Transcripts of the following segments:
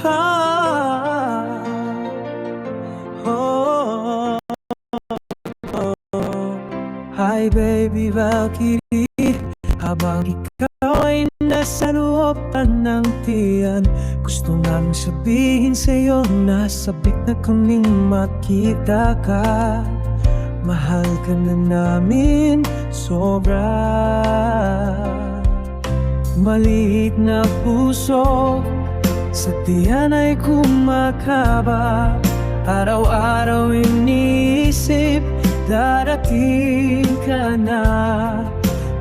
Oh, hi baby Valkyrie, habang ikaw ay nasa looban ng tiyan, gusto namin sabihin sa'yo na sabik na kaming makita ka. Mahal ka na namin sobra. Maliit na puso sa tiyan ay kumakaba, araw-araw iniisip darating ka na.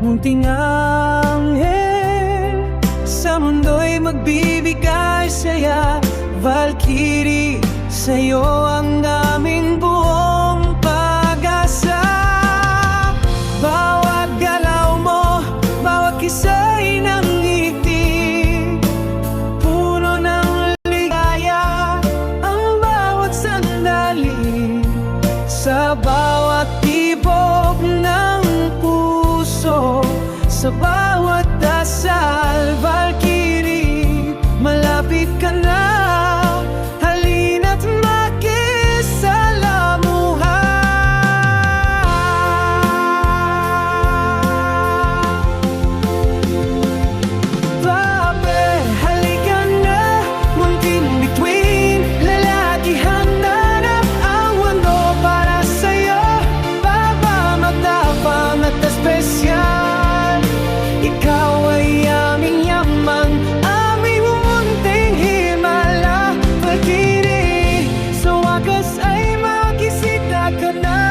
Munting anghel sa mundo'y magbibigay saya. Valkyrie, sa'yo ang daming buong pag-asa. Bawat galaw mo, bawat kisa'y ng ngiti, puno ng ligaya ang bawat sandali. Sa bawat tibok ng puso, sa bawat dasal, Valkyrie, malapit ka na. Halina't makisalamuha. Babe, halika na, munting bituin, lalakihan na ang mundo para sa'yo. Baba, matapang at espesyal, ikaw ay aming yaman, aming munting himala. Valkyrie, sa wakas ay makisita ka na.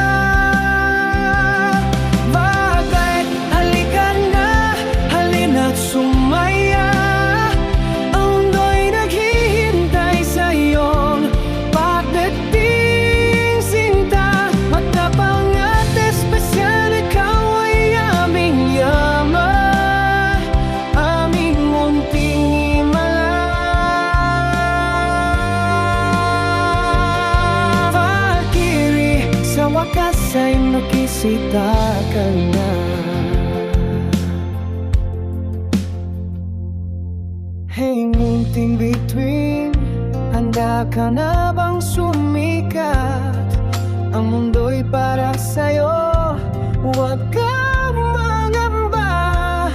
Bakit? Halika na, halina't sumaya. Ang mundo'y naghihintay sa iyong pagdating, sinta. Matapang at espesyal, ikaw ay aming yaman, aming munting himala. Valkyrie, sa wakas ay makisita ka na. Hey, munting bituin, handa ka na bang sumikat? Ang mundo'y para sa'yo, huwag kang mangamba.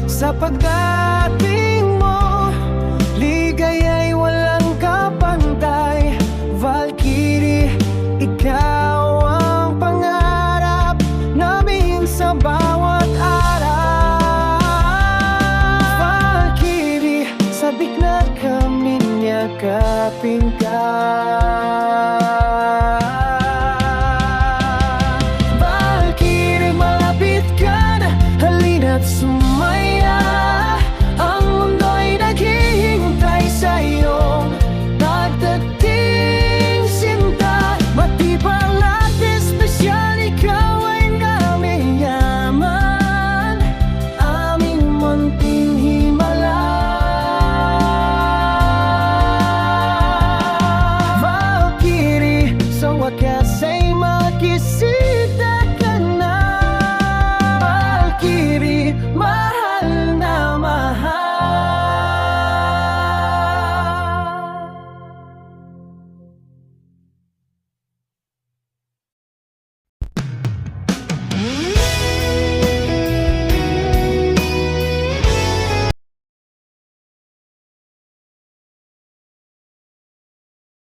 Sa pagdating mo, ligaya'y walang kapantay. Valkyrie, ikaw ang pangarap namin sa bawat araw. Valkyrie, sabik na kami niyakapin ka.